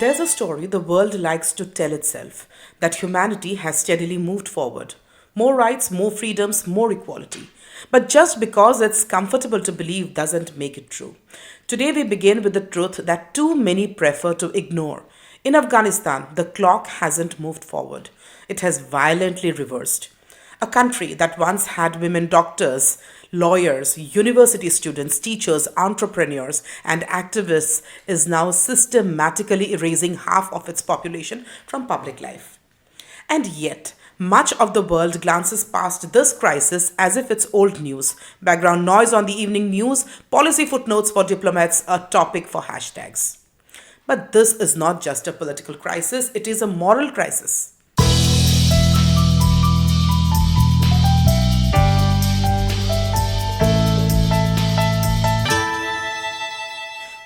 There's a story the world likes to tell itself that humanity has steadily moved forward. More rights, more freedoms, more equality. But just because it's comfortable to believe doesn't make it true. Today we begin with the truth that too many prefer to ignore. In Afghanistan, the clock hasn't moved forward. It has violently reversed. A country that once had women doctors, lawyers, university students, teachers, entrepreneurs, and activists is now systematically erasing half of its population from public life. And yet, much of the world glances past this crisis as if it's old news, background noise on the evening news, policy footnotes for diplomats, a topic for hashtags. But this is not just a political crisis, it is a moral crisis.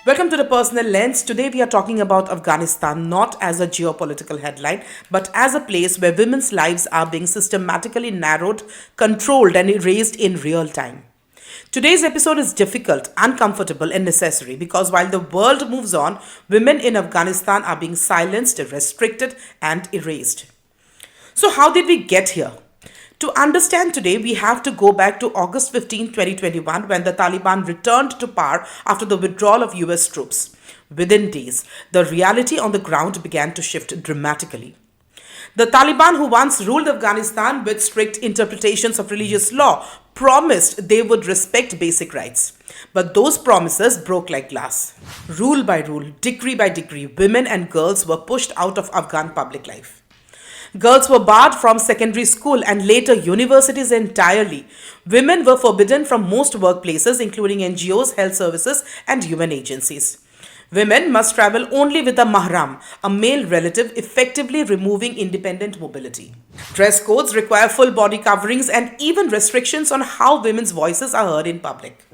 Welcome to the Personal Lens. Today we are talking about Afghanistan not as a geopolitical headline, but as a place where women's lives are being systematically narrowed, controlled, and erased in real time. Today's episode is difficult, uncomfortable, and necessary because while the world moves on, women in Afghanistan are being silenced, restricted, and erased. So, how did we get here? To understand today, we have to go back to August 15, 2021, when the Taliban returned to power after the withdrawal of US troops. Within days, the reality on the ground began to shift dramatically. The Taliban, who once ruled Afghanistan with strict interpretations of religious law, promised they would respect basic rights. But those promises broke like glass. Rule by rule, decree by decree, women and girls were pushed out of Afghan public life. Girls were barred from secondary school and later universities entirely. Women were forbidden from most workplaces, including NGOs, health services, and UN agencies. Women must travel only with a mahram, a male relative, effectively removing independent mobility. Dress codes require full body coverings and even restrictions on how women's voices are heard in public.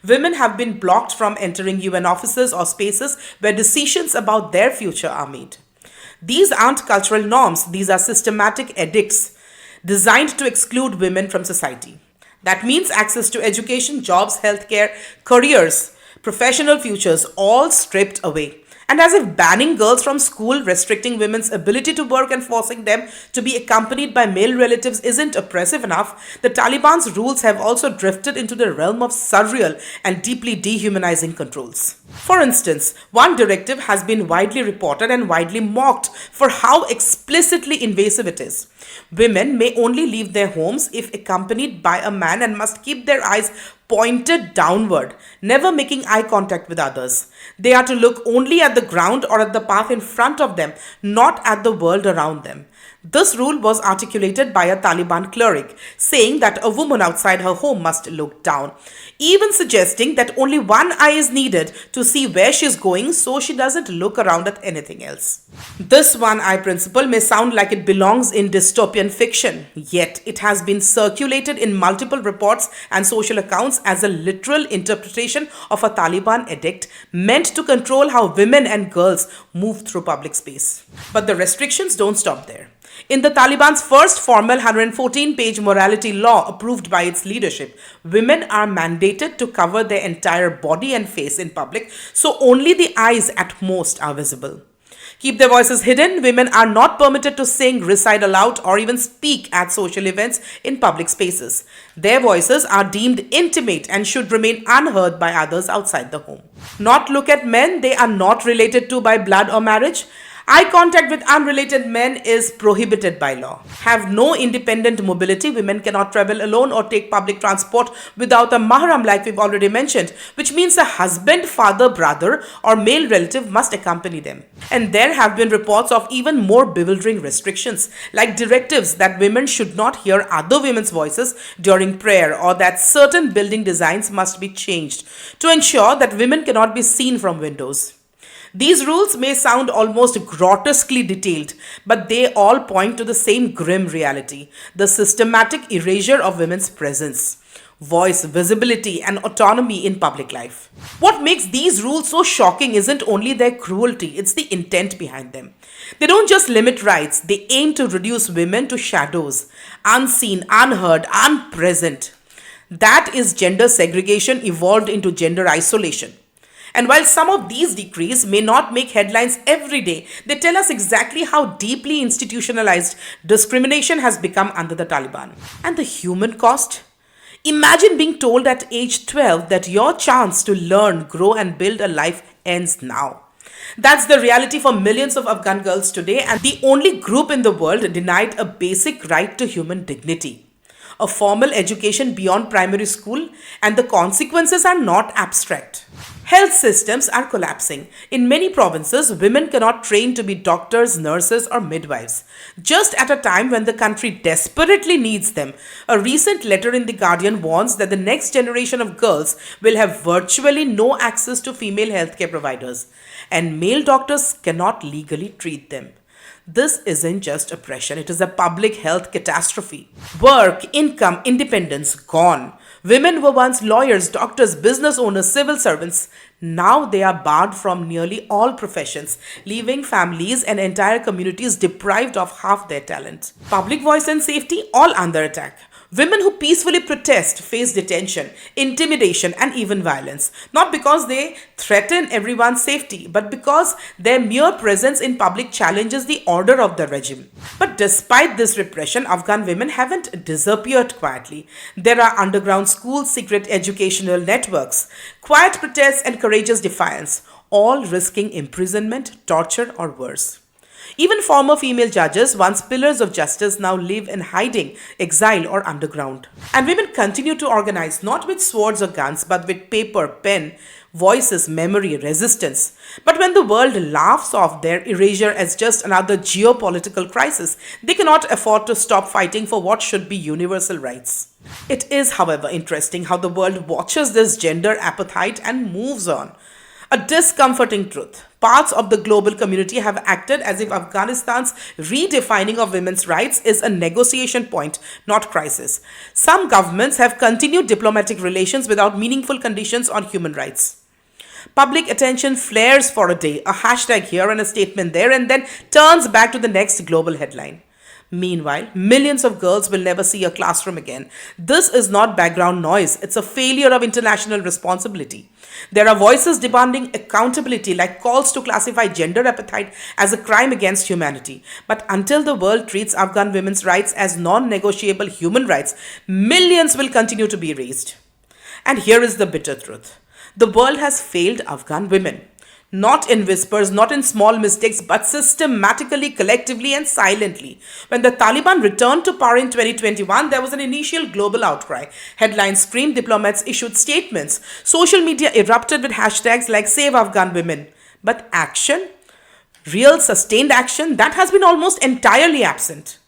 Women have been blocked from entering UN offices or spaces where decisions about their future are made. These aren't cultural norms, these are systematic edicts designed to exclude women from society. That means access to education, jobs, healthcare, careers, professional futures, all stripped away. And as if banning girls from school, restricting women's ability to work, and forcing them to be accompanied by male relatives isn't oppressive enough, the Taliban's rules have also drifted into the realm of surreal and deeply dehumanizing controls. For instance, one directive has been widely reported and widely mocked for how explicitly invasive it is. Women may only leave their homes if accompanied by a man and must keep their eyes pointed downward, never making eye contact with others. They are to look only at the ground or at the path in front of them, not at the world around them. This rule was articulated by a Taliban cleric, saying that a woman outside her home must look down, even suggesting that only one eye is needed to see where she's going so she doesn't look around at anything else. This one eye principle may sound like it belongs in dystopian fiction, yet it has been circulated in multiple reports and social accounts as a literal interpretation of a Taliban edict meant to control how women and girls move through public space. But the restrictions don't stop there. In the Taliban's first formal 114-page morality law approved by its leadership, women are mandated to cover their entire body and face in public, so only the eyes at most are visible. Keep their voices hidden. Women are not permitted to sing, recite aloud, or even speak at social events in public spaces. Their voices are deemed intimate and should remain unheard by others outside the home. Not look at men they are not related to by blood or marriage. Eye contact with unrelated men is prohibited by law. Have no independent mobility. Women cannot travel alone or take public transport without a mahram, like we've already mentioned, which means a husband, father, brother, or male relative must accompany them. And there have been reports of even more bewildering restrictions, like directives that women should not hear other women's voices during prayer, or that certain building designs must be changed to ensure that women cannot be seen from windows. These rules may sound almost grotesquely detailed, but they all point to the same grim reality: the systematic erasure of women's presence, voice, visibility, and autonomy in public life. What makes these rules so shocking isn't only their cruelty, it's the intent behind them. They don't just limit rights, they aim to reduce women to shadows, unseen, unheard, unpresent. That is gender segregation evolved into gender isolation. And while some of these decrees may not make headlines every day, they tell us exactly how deeply institutionalized discrimination has become under the Taliban. And the human cost? Imagine being told at age 12 that your chance to learn, grow, and build a life ends now. That's the reality for millions of Afghan girls today, and the only group in the world denied a basic right to human dignity. A formal education beyond primary school, and the consequences are not abstract. Health systems are collapsing. In many provinces, women cannot train to be doctors, nurses, or midwives. Just at a time when the country desperately needs them, a recent letter in The Guardian warns that the next generation of girls will have virtually no access to female healthcare providers, and male doctors cannot legally treat them. This isn't just oppression, it is a public health catastrophe. Work, income, independence gone. Women were once lawyers, doctors, business owners, civil servants. Now they are barred from nearly all professions, leaving families and entire communities deprived of half their talent. Public voice and safety all under attack. Women who peacefully protest face detention, intimidation, and even violence, not because they threaten everyone's safety, but because their mere presence in public challenges the order of the regime. But despite this repression, Afghan women haven't disappeared quietly. There are underground schools, secret educational networks, quiet protests, and courageous defiance, all risking imprisonment, torture, or worse. Even former female judges, once pillars of justice, now live in hiding, exile, or underground. And women continue to organize not with swords or guns, but with paper, pen, voices, memory, resistance. But when the world laughs off their erasure as just another geopolitical crisis, they cannot afford to stop fighting for what should be universal rights. It is, however, interesting how the world watches this gender apartheid and moves on. A discomforting truth. Parts of the global community have acted as if Afghanistan's redefining of women's rights is a negotiation point, not crisis. Some governments have continued diplomatic relations without meaningful conditions on human rights. Public attention flares for a day, a hashtag here and a statement there, and then turns back to the next global headline. Meanwhile, millions of girls will never see a classroom again. This is not background noise, it's a failure of international responsibility. There are voices demanding accountability, like calls to classify gender apartheid as a crime against humanity. But until the world treats Afghan women's rights as non-negotiable human rights, millions will continue to be erased. And here is the bitter truth. The world has failed Afghan women. Not in whispers, not in small mistakes, but systematically, collectively, and silently. When the Taliban returned to power in 2021, there was an initial global outcry. Headlines screamed, diplomats issued statements, social media erupted with hashtags like Save Afghan Women. But action, real sustained action, that has been almost entirely absent.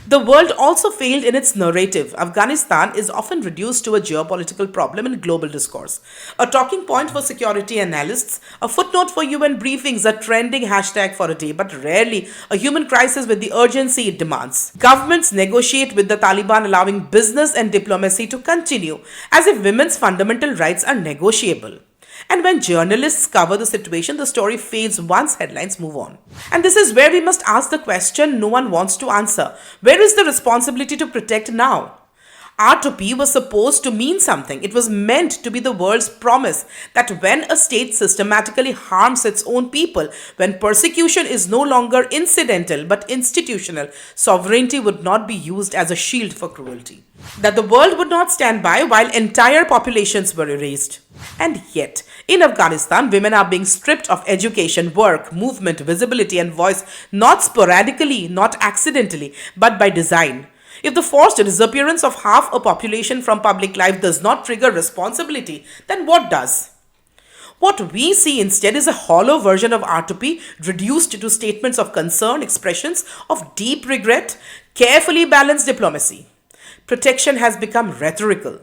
The world also failed in its narrative. Afghanistan is often reduced to a geopolitical problem in global discourse, a talking point for security analysts, a footnote for UN briefings, a trending hashtag for a day, but rarely a human crisis with the urgency it demands. Governments negotiate with the Taliban, allowing business and diplomacy to continue, as if women's fundamental rights are negotiable. And when journalists cover the situation, the story fades once headlines move on. And this is where we must ask the question no one wants to answer. Where is the responsibility to protect now? R2P was supposed to mean something. It was meant to be the world's promise that when a state systematically harms its own people, when persecution is no longer incidental but institutional, sovereignty would not be used as a shield for cruelty. That the world would not stand by while entire populations were erased. And yet, in Afghanistan, women are being stripped of education, work, movement, visibility, and voice, not sporadically, not accidentally, but by design. If the forced disappearance of half a population from public life does not trigger responsibility, then what does? What we see instead is a hollow version of R2P reduced to statements of concern, expressions of deep regret, carefully balanced diplomacy. Protection has become rhetorical.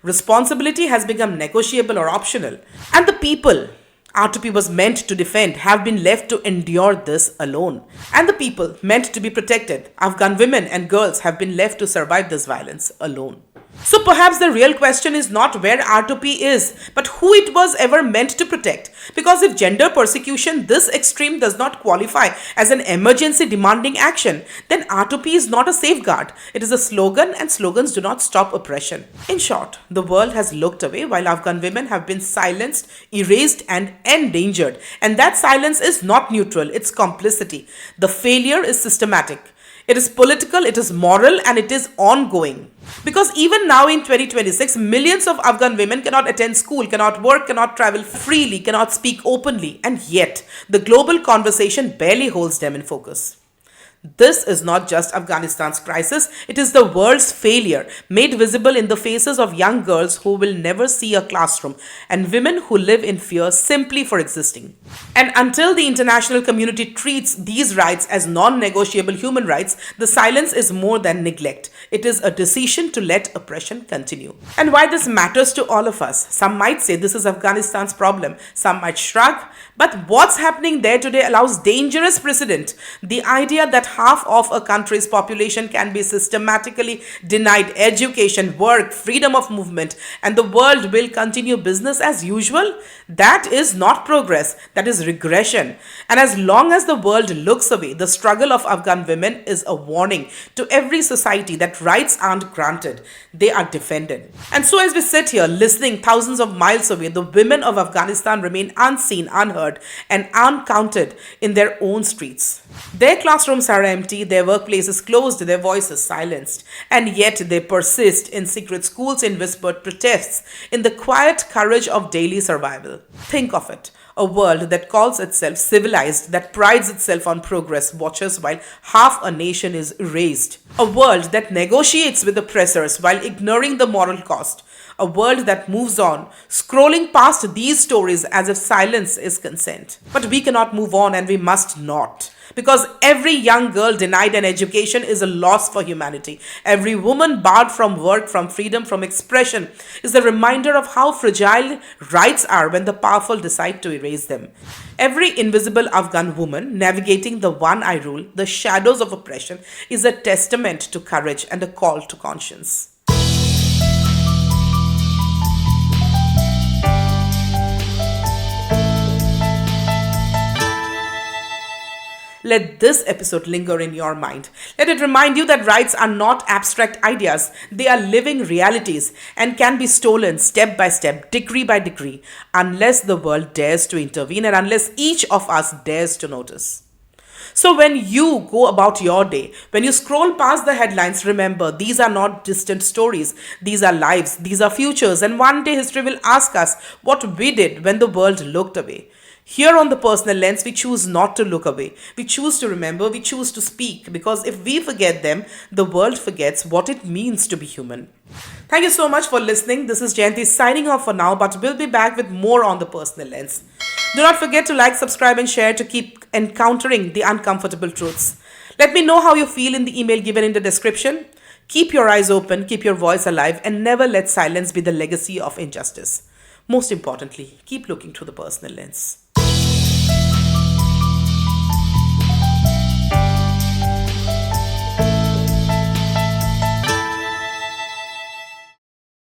Responsibility has become negotiable or optional. And the people R2P was meant to defend have been left to endure this alone. And the people meant to be protected, Afghan women and girls, have been left to survive this violence alone. So perhaps the real question is not where R2P is, but who it was ever meant to protect. Because if gender persecution this extreme does not qualify as an emergency demanding action, then R2P is not a safeguard. It is a slogan, and slogans do not stop oppression. In short, the world has looked away while Afghan women have been silenced, erased, and endangered. And that silence is not neutral, it's complicity. The failure is systematic. It is political, it is moral, and it is ongoing. Because even now in 2026, millions of Afghan women cannot attend school, cannot work, cannot travel freely, cannot speak openly, and yet the global conversation barely holds them in focus. This is not just Afghanistan's crisis, it is the world's failure, made visible in the faces of young girls who will never see a classroom and women who live in fear simply for existing. And until the international community treats these rights as non-negotiable human rights, the silence is more than neglect. It is a decision to let oppression continue. And why this matters to all of us? Some might say this is Afghanistan's problem. Some might shrug. But what's happening there today allows dangerous precedent. The idea that half of a country's population can be systematically denied education, work, freedom of movement, and the world will continue business as usual, that is not progress, that is regression. And as long as the world looks away, the struggle of Afghan women is a warning to every society that rights aren't granted, they are defended. And so as we sit here listening thousands of miles away, the women of Afghanistan remain unseen, unheard, and uncounted in their own streets. Their classrooms are empty, their workplaces closed, their voices silenced, and yet they persist in secret schools, in whispered protests, in the quiet courage of daily survival. Think of it. A world that calls itself civilized, that prides itself on progress, watches while half a nation is erased. A world that negotiates with oppressors while ignoring the moral cost. A world that moves on, scrolling past these stories as if silence is consent. But we cannot move on, and we must not. Because every young girl denied an education is a loss for humanity. Every woman barred from work, from freedom, from expression is a reminder of how fragile rights are when the powerful decide to erase them. Every invisible Afghan woman navigating the one eye rule, the shadows of oppression, is a testament to courage and a call to conscience. Let this episode linger in your mind. Let it remind you that rights are not abstract ideas. They are living realities and can be stolen step by step, degree by degree, unless the world dares to intervene and unless each of us dares to notice. So when you go about your day, when you scroll past the headlines, remember these are not distant stories. These are lives, these are futures, and one day history will ask us what we did when the world looked away. Here on The Personal Lens, we choose not to look away. We choose to remember, we choose to speak, because if we forget them, the world forgets what it means to be human. Thank you so much for listening. This is Jayanti signing off for now, but we'll be back with more on The Personal Lens. Do not forget to like, subscribe, and share to keep encountering the uncomfortable truths. Let me know how you feel in the email given in the description. Keep your eyes open, keep your voice alive, and never let silence be the legacy of injustice. Most importantly, keep looking through the personal lens.